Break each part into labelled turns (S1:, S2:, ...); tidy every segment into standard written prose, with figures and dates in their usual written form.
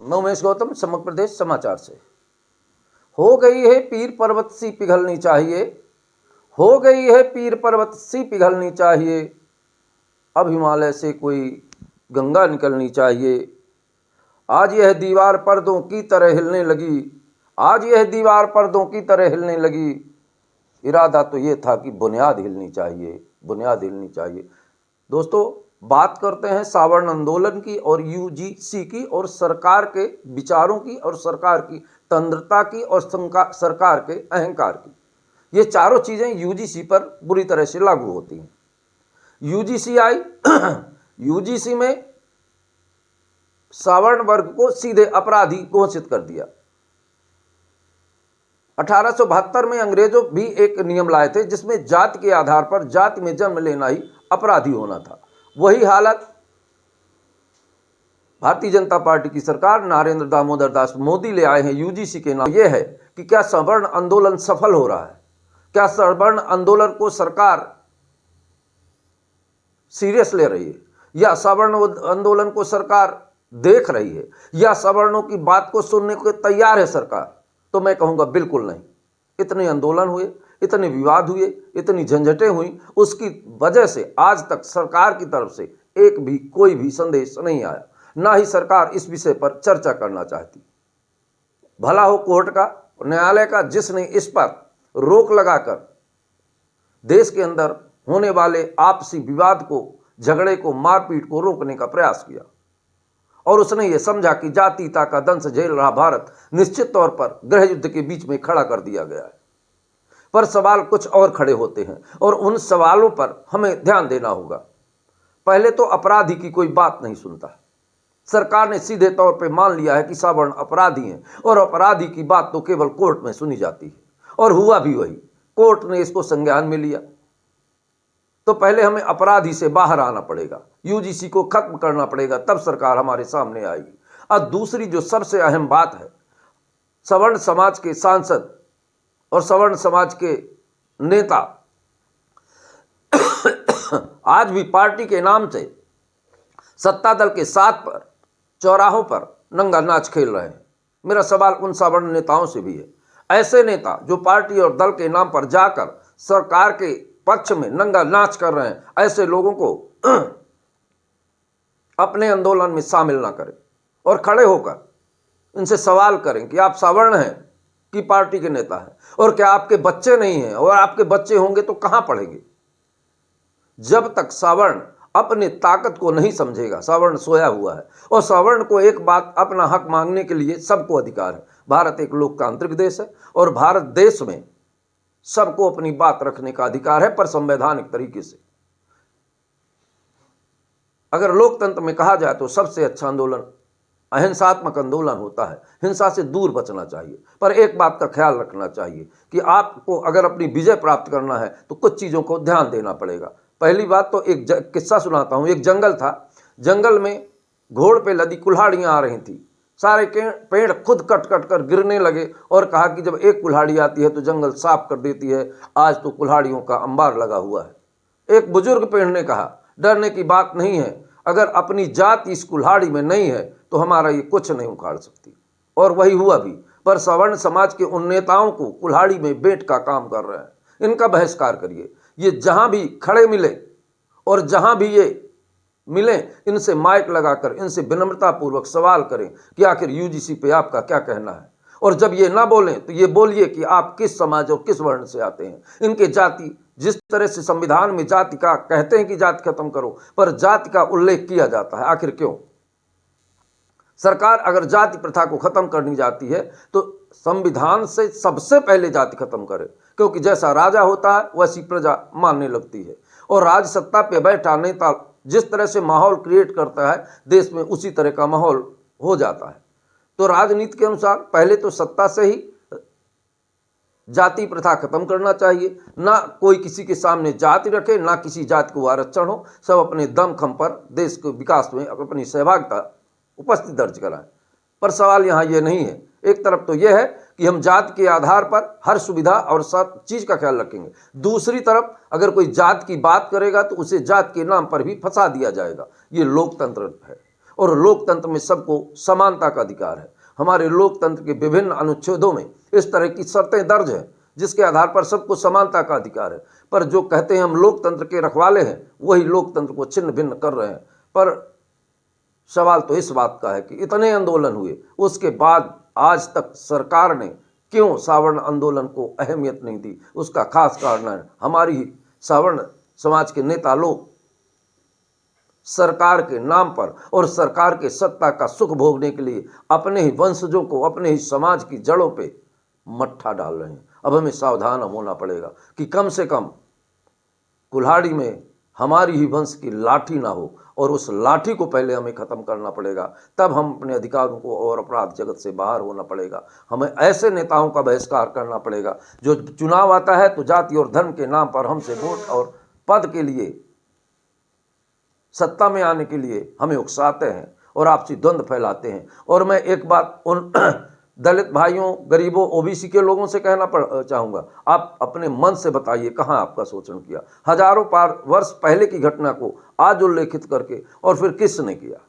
S1: मैं उमेश गौतम, समग्र प्रदेश समाचार से। हो गई है पीर पर्वत सी पिघलनी चाहिए, हो गई है पीर पर्वत सी पिघलनी चाहिए, अब हिमालय से कोई गंगा निकलनी चाहिए। आज यह दीवार पर्दों की तरह हिलने लगी, आज यह दीवार पर्दों की तरह हिलने लगी। इरादा तो ये था कि बुनियाद हिलनी चाहिए, बुनियाद हिलनी चाहिए। दोस्तों, बात करते हैं सावर्ण आंदोलन की और यूजीसी की और सरकार के विचारों की और सरकार की तंद्रता की और सरकार के अहंकार की। ये चारों चीज़ें यूजीसी पर बुरी तरह से लागू होती हैं। यूजीसी आई, यूजीसी में सावर्ण वर्ग को सीधे अपराधी घोषित कर दिया। 1872 में अंग्रेजों भी एक नियम लाए थे जिसमें जाति के आधार पर जाति में जन्म लेना ही अपराधी होना था। वही हालत भारतीय जनता पार्टी की सरकार नरेंद्र दामोदर दास मोदी ले आए हैं यूजीसी के नाम। यह है कि क्या सवर्ण आंदोलन सफल हो रहा है, क्या सवर्ण आंदोलन को सरकार सीरियस ले रही है, या सवर्ण आंदोलन को सरकार देख रही है, या सवर्णों की बात को सुनने को तैयार है सरकार? तो मैं कहूँगा बिल्कुल नहीं। इतने आंदोलन हुए, इतने विवाद हुए, इतनी झंझटें हुई, उसकी वजह से आज तक सरकार की तरफ से एक भी कोई भी संदेश नहीं आया, ना ही सरकार इस विषय पर चर्चा करना चाहती। भला हो कोर्ट का, न्यायालय का, जिसने इस पर रोक लगाकर देश के अंदर होने वाले आपसी विवाद को, झगड़े को, मारपीट को रोकने का प्रयास किया। और उसने ये समझा कि जातीयता का दंश झेल रहा भारत निश्चित तौर पर गृह युद्ध के बीच में खड़ा कर दिया गया है। पर सवाल कुछ और खड़े होते हैं और उन सवालों पर हमें ध्यान देना होगा। पहले तो अपराधी की कोई बात नहीं सुनता। सरकार ने सीधे तौर पे मान लिया है कि सवर्ण अपराधी हैं और अपराधी की बात तो केवल कोर्ट में सुनी जाती है, और हुआ भी वही। कोर्ट ने इसको संज्ञान में लिया। तो पहले हमें अपराधी से बाहर आना पड़ेगा, यूजीसी को खत्म करना पड़ेगा, तब सरकार हमारे सामने आएगी। अब दूसरी जो सबसे अहम बात है, सवर्ण समाज के सांसद और सवर्ण समाज के नेता आज भी पार्टी के नाम से सत्ता दल के साथ पर चौराहों पर नंगा नाच खेल रहे हैं। मेरा सवाल उन सवर्ण नेताओं से भी है। ऐसे नेता जो पार्टी और दल के नाम पर जाकर सरकार के पक्ष में नंगा नाच कर रहे हैं, ऐसे लोगों को अपने आंदोलन में शामिल ना करें और खड़े होकर इनसे सवाल करें कि आप सवर्ण हैं कि पार्टी के नेता हैं, और क्या आपके बच्चे नहीं हैं, और आपके बच्चे होंगे तो कहां पढ़ेंगे? जब तक सवर्ण अपनी ताकत को नहीं समझेगा, सवर्ण सोया हुआ है। और सवर्ण को एक बात, अपना हक मांगने के लिए सबको अधिकार है। भारत एक लोकतांत्रिक देश है और भारत देश में सबको अपनी बात रखने का अधिकार है, पर संवैधानिक तरीके से। अगर लोकतंत्र में कहा जाए तो सबसे अच्छा आंदोलन अहिंसात्मक आंदोलन होता है। हिंसा से दूर बचना चाहिए, पर एक बात का ख्याल रखना चाहिए कि आपको अगर अपनी विजय प्राप्त करना है तो कुछ चीज़ों को ध्यान देना पड़ेगा। पहली बात तो एक किस्सा सुनाता हूँ। एक जंगल था, जंगल में घोड़ पे लदी कुल्हाड़ियाँ आ रही थी। सारे पेड़ खुद कट कट कर गिरने लगे और कहा कि जब एक कुल्हाड़ी आती है तो जंगल साफ कर देती है, आज तो कुल्हाड़ियों का अंबार लगा हुआ है। एक बुजुर्ग पेड़ ने कहा, डरने की बात नहीं है, अगर अपनी जात इस कुल्हाड़ी में नहीं है तो हमारा ये कुछ नहीं उखाड़ सकती। और वही हुआ भी। पर सवर्ण समाज के उन नेताओं को कुल्हाड़ी में बेट का काम कर रहे हैं, इनका बहिष्कार करिए। ये जहां भी खड़े मिले और जहां भी ये मिले, इनसे माइक लगाकर इनसे विनम्रतापूर्वक सवाल करें कि आखिर यूजीसी पे आपका क्या कहना है। और जब ये ना बोलें तो ये बोलिए कि आप किस समाज और किस वर्ण से आते हैं। इनके जाति, जिस तरह से संविधान में जाति का कहते हैं कि जाति खत्म करो, पर जाति का उल्लेख किया जाता है, आखिर क्यों? सरकार अगर जाति प्रथा को खत्म करनी जाती है तो संविधान से सबसे पहले जाति खत्म करे, क्योंकि जैसा राजा होता है वैसी प्रजा मानने लगती है। और राज सत्ता पे बैठा नेता जिस तरह से माहौल क्रिएट करता है देश में, उसी तरह का माहौल हो जाता है। तो राजनीति के अनुसार पहले तो सत्ता से ही जाति प्रथा खत्म करना चाहिए। ना कोई किसी के सामने जाति रखे, ना किसी जाति को आरक्षण हो। सब अपने दमखम पर देश के विकास में अपनी सहभागिता उपस्थित दर्ज कराएं। पर सवाल यहाँ ये नहीं है। एक तरफ तो यह है कि हम जात के आधार पर हर सुविधा और सब चीज़ का ख्याल रखेंगे, दूसरी तरफ अगर कोई जात की बात करेगा तो उसे जात के नाम पर भी फंसा दिया जाएगा। ये लोकतंत्र है और लोकतंत्र में सबको समानता का अधिकार है। हमारे लोकतंत्र के विभिन्न अनुच्छेदों में इस तरह की शर्तें दर्ज हैं जिसके आधार पर सबको समानता का अधिकार है। पर जो कहते हैं हम लोकतंत्र के रखवाले हैं, वही लोकतंत्र को छिन्न भिन्न कर रहे हैं। पर सवाल तो इस बात का है कि इतने आंदोलन हुए, उसके बाद आज तक सरकार ने क्यों सावर्ण आंदोलन को अहमियत नहीं दी। उसका खास कारण है हमारी ही सावर्ण समाज के नेता लोग सरकार के नाम पर और सरकार के सत्ता का सुख भोगने के लिए अपने ही वंशजों को, अपने ही समाज की जड़ों पे मट्ठा डाल रहे हैं। अब हमें सावधान होना पड़ेगा कि कम से कम कुल्हाड़ी में हमारी ही वंश की लाठी ना हो, और उस लाठी को पहले हमें ख़त्म करना पड़ेगा। तब हम अपने अधिकारों को और अपराध जगत से बाहर होना पड़ेगा। हमें ऐसे नेताओं का बहिष्कार करना पड़ेगा जो चुनाव आता है तो जाति और धर्म के नाम पर हमसे वोट और पद के लिए, सत्ता में आने के लिए हमें उकसाते हैं और आपसी द्वंद्व फैलाते हैं। और मैं एक बात उन दलित भाइयों, गरीबों, ओबीसी के लोगों से कहना चाहूँगा, आप अपने मन से बताइए कहाँ आपका शोषण किया। हजारों वर्ष पहले की घटना को आज उल्लेखित करके, और फिर किसने किया।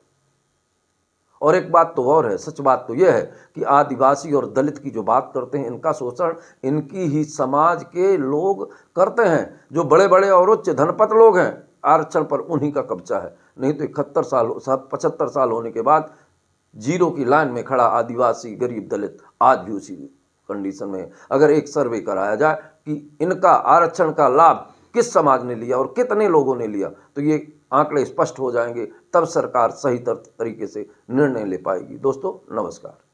S1: और एक बात तो और है, सच बात तो यह है कि आदिवासी और दलित की जो बात करते हैं, इनका शोषण इनकी ही समाज के लोग करते हैं। जो बड़े बड़े और उच्च धनपत लोग हैं, आरक्षण पर उन्हीं का कब्जा है। नहीं तो 75 साल होने के बाद जीरो की लाइन में खड़ा आदिवासी, गरीब, दलित आज भी उसी कंडीशन में है। अगर एक सर्वे कराया जाए कि इनका आरक्षण का लाभ किस समाज ने लिया और कितने लोगों ने लिया, तो ये आंकड़े स्पष्ट हो जाएंगे। तब सरकार सही तरीके से निर्णय ले पाएगी। दोस्तों नमस्कार।